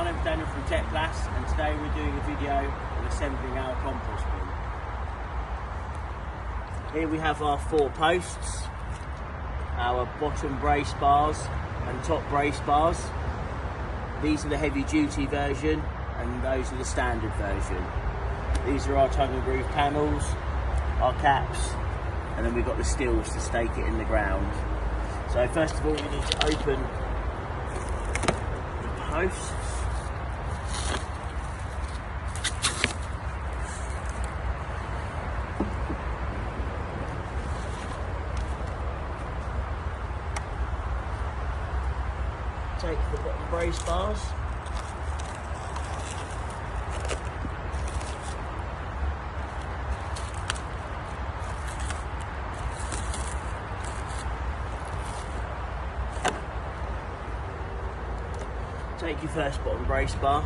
my name's Daniel from Tekplas, and today we're doing a video of assembling our compost bin. Here we have our 4 posts, our bottom brace bars and top brace bars. These are the heavy duty version and those are the standard version. These are our tongue and groove panels, our caps, and then we've got the stills to stake it in the ground. So first of all we need to open the posts. Take the bottom brace bars. Take your first bottom brace bar.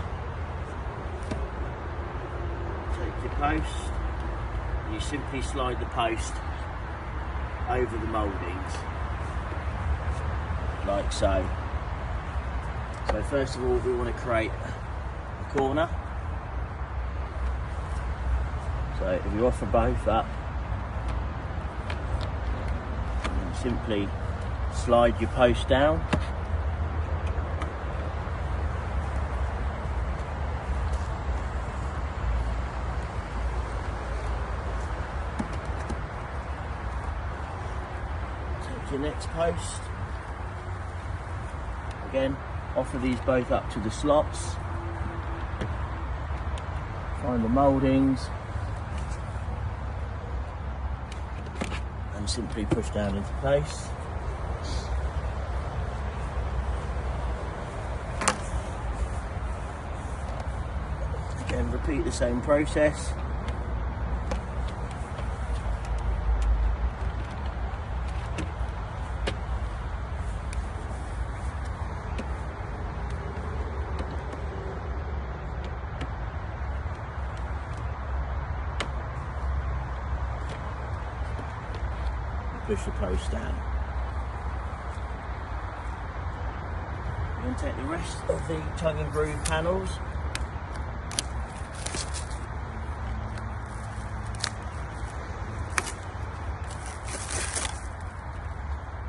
Take your post. And you simply slide the post over the mouldings, like so. So first of all, we want to create a corner. So if you offer both up, you simply slide your post down. Take your next post. Again, offer these both up to the slots. Find the mouldings and simply push down into place. Again, repeat the same process. Push the post down. Then take the rest of the tongue and groove panels.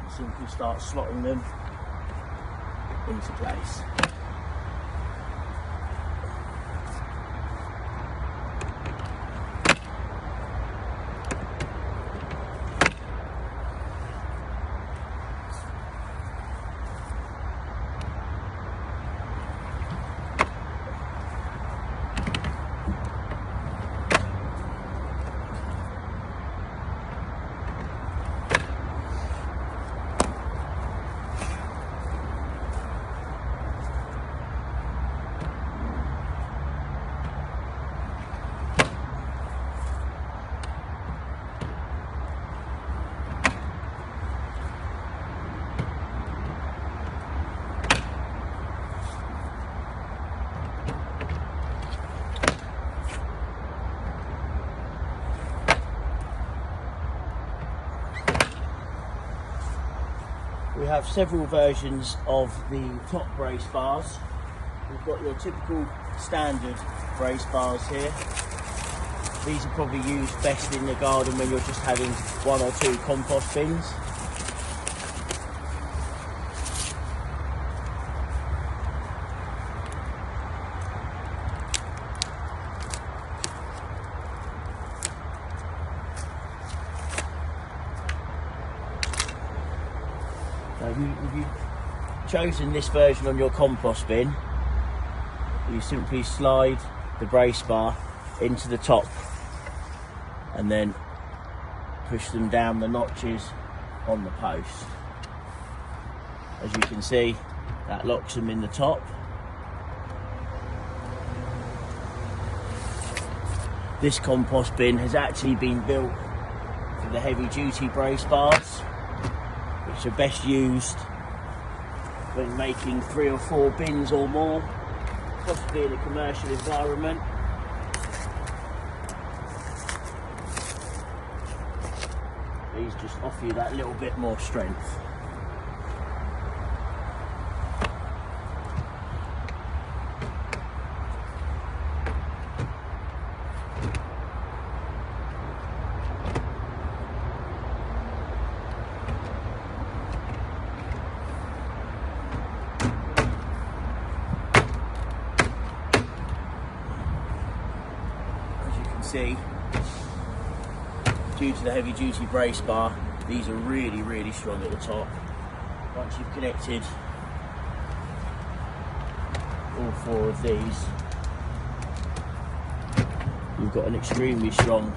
And simply start slotting them into place. We have several versions of the top brace bars. We've got your typical standard brace bars here. These are probably used best in the garden when you're just having 1 or 2 compost bins. If you've chosen this version on your compost bin, you simply slide the brace bar into the top and then push them down the notches on the post. As you can see, that locks them in the top. This compost bin has actually been built for the heavy duty brace bars, which are best used when making 3 or 4 bins or more, possibly in a commercial environment. These just offer you that little bit more strength. see, due to the heavy duty brace bar, these are really, really strong at the top. Once you've connected all 4 of these, you've got an extremely strong